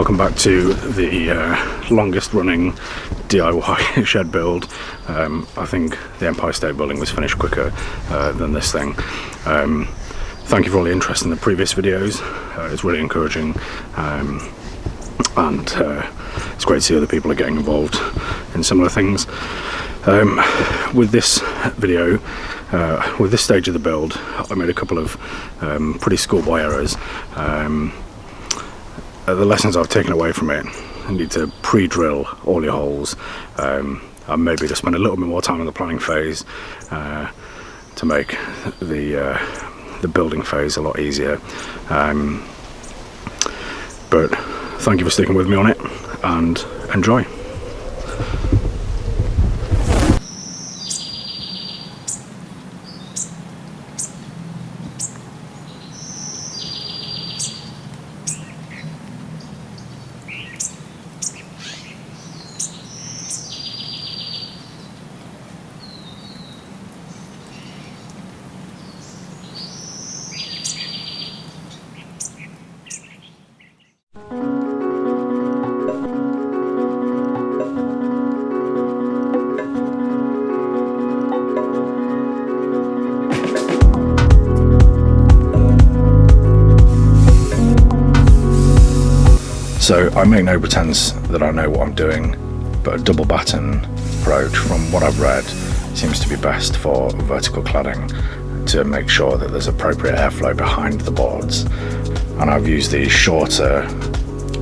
Welcome back to the longest running DIY shed build. I think the Empire State Building was finished quicker than this thing. Thank you for all the interest in the previous videos. It's really encouraging, and it's great to see other people are getting involved in similar things. With this video, with this stage of the build, I made a couple of pretty schoolboy errors. The lessons I've taken away from it: you need to pre-drill all your holes, and maybe to spend a little bit more time in the planning phase to make the building phase a lot easier. But thank you for sticking with me on it, and enjoy. So I make no pretense that I know what I'm doing, but a double batten approach, from what I've read, seems to be best for vertical cladding to make sure that there's appropriate airflow behind the boards. And I've used these shorter,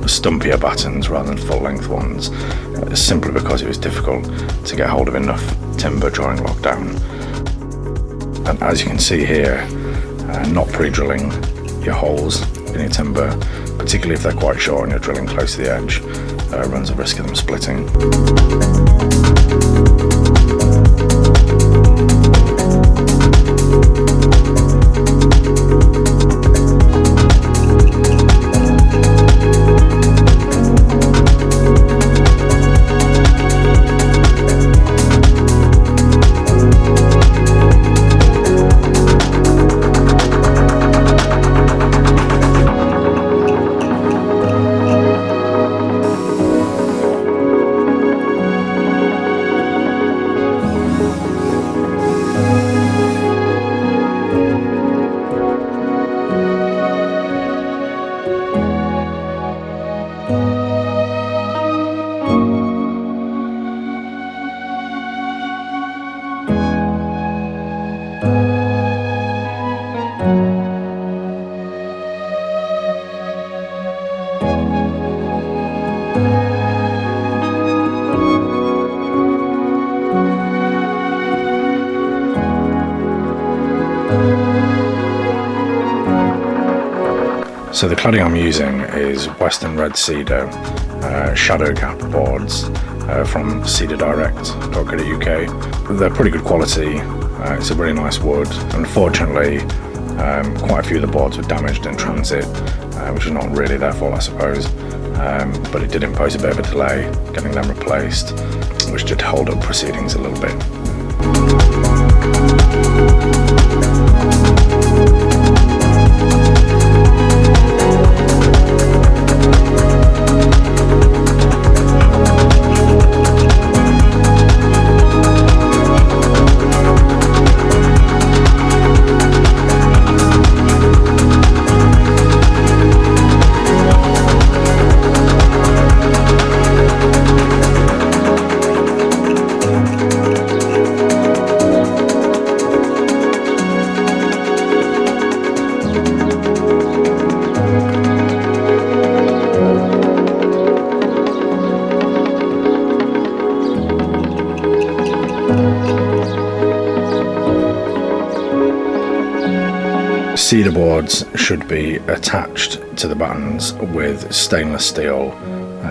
stumpier battens rather than full-length ones, simply because it was difficult to get hold of enough timber during lockdown. And as you can see here, not pre-drilling your holes in your timber, particularly if they're quite short and you're drilling close to the edge, runs a risk of them splitting. So the cladding I'm using is Western Red Cedar shadow gap boards from cedardirect.co.uk. They're pretty good quality. It's a really nice wood. Unfortunately, quite a few of the boards were damaged in transit, which is not really their fault, I suppose, but it did impose a bit of a delay getting them replaced, which did hold up proceedings a little bit. Cedar boards should be attached to the battens with stainless steel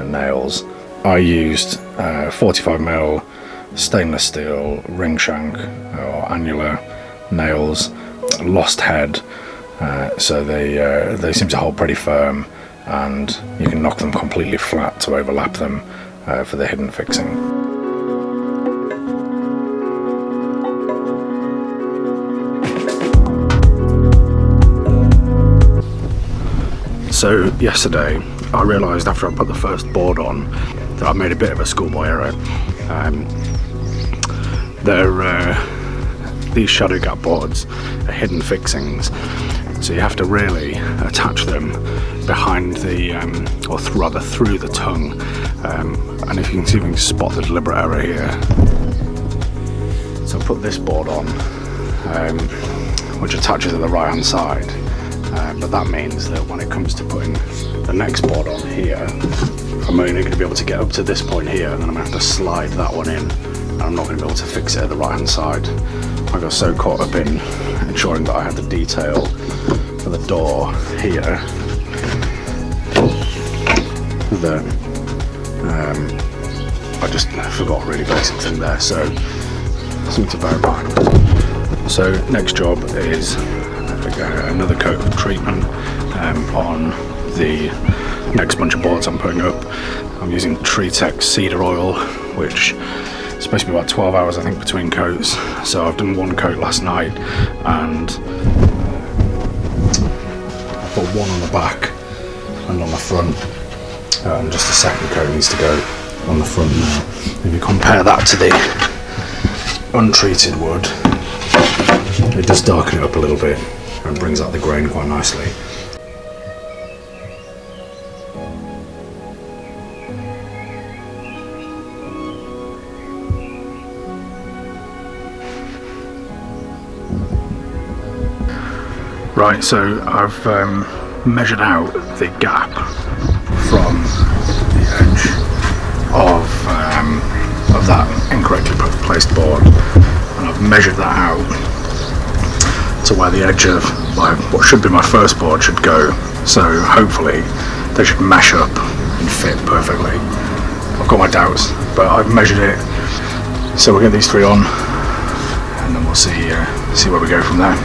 nails. I used 45mm stainless steel ring shank or annular nails, lost head, so they seem to hold pretty firm, and you can knock them completely flat to overlap them for the hidden fixing. So yesterday I realised after I put the first board on that I made a bit of a schoolboy error. These shadow gap boards are hidden fixings, so you have to really attach them behind the, or rather through the tongue. And if you can see, if you can spot the deliberate error here. So I put this board on, which attaches at the right hand side, but that means that when it comes to putting the next board on here, I'm only going to be able to get up to this point here, and then I'm going to have to slide that one in, and I'm not going to be able to fix it at the right hand side. I got so caught up in ensuring that I had the detail for the door here that I just forgot a really basic thing there, so something to bear in mind. So next job is another coat of treatment on the next bunch of boards I'm putting up. I'm using Treetech cedar oil, which is supposed to be about 12 hours I think between coats. So I've done one coat last night, and I put one on the back and on the front, and just a second coat needs to go on the front now. If you compare that to the untreated wood, it does darken it up a little bit and brings out the grain quite nicely. Right, so I've measured out the gap from the edge of that incorrectly placed board, and I've measured that out to where the edge of what should be my first board should go. So hopefully they should mesh up and fit perfectly. I've got my doubts, but I've measured it. So we'll get these three on, and then we'll see where we go from there.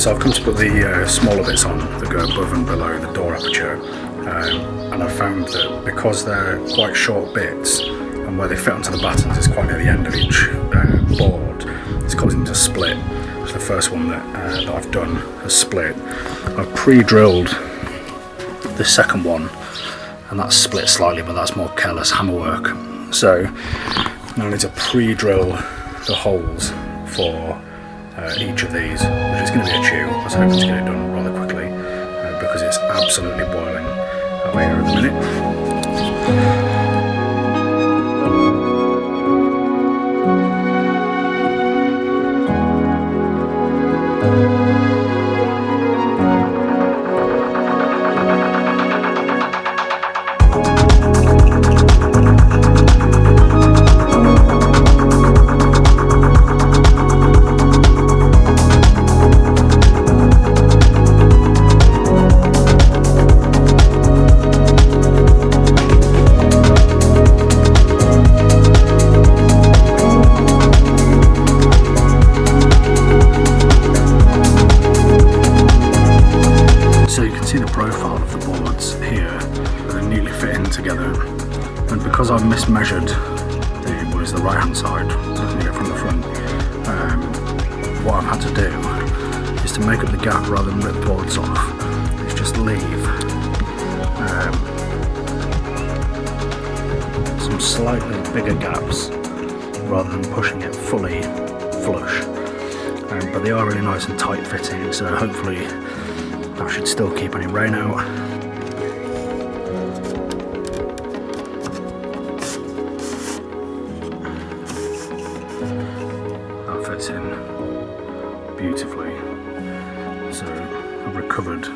So I've come to put the smaller bits on that go above and below the door aperture, and I've found that because they're quite short bits and where they fit onto the battens is quite near the end of each board, it's causing them to split. So the first one that I've done has split. I've pre-drilled the second one, and that's split slightly, but that's more careless hammerwork. So now I need to pre-drill the holes for each of these, which is going to be a chew. I was hoping to get it done rather quickly because it's absolutely boiling out here at the minute. right hand side, taking it from the front, what I've had to do is to make up the gap rather than rip the boards off, is just leave some slightly bigger gaps rather than pushing it fully flush. But they are really nice and tight fitting, so hopefully that should still keep any rain out. That fits in beautifully, so I've recovered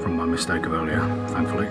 from my mistake of earlier, thankfully.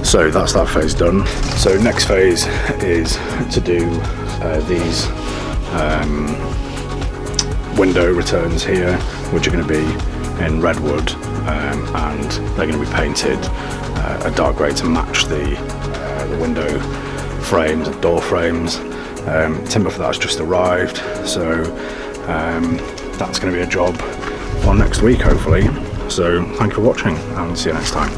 So that's that phase done. So next phase is to do these window returns here, which are going to be in redwood, and they're going to be painted a dark grey to match the window frames and door frames. Timber for that's just arrived, so that's going to be a job on next week hopefully. So thank you for watching and see you next time.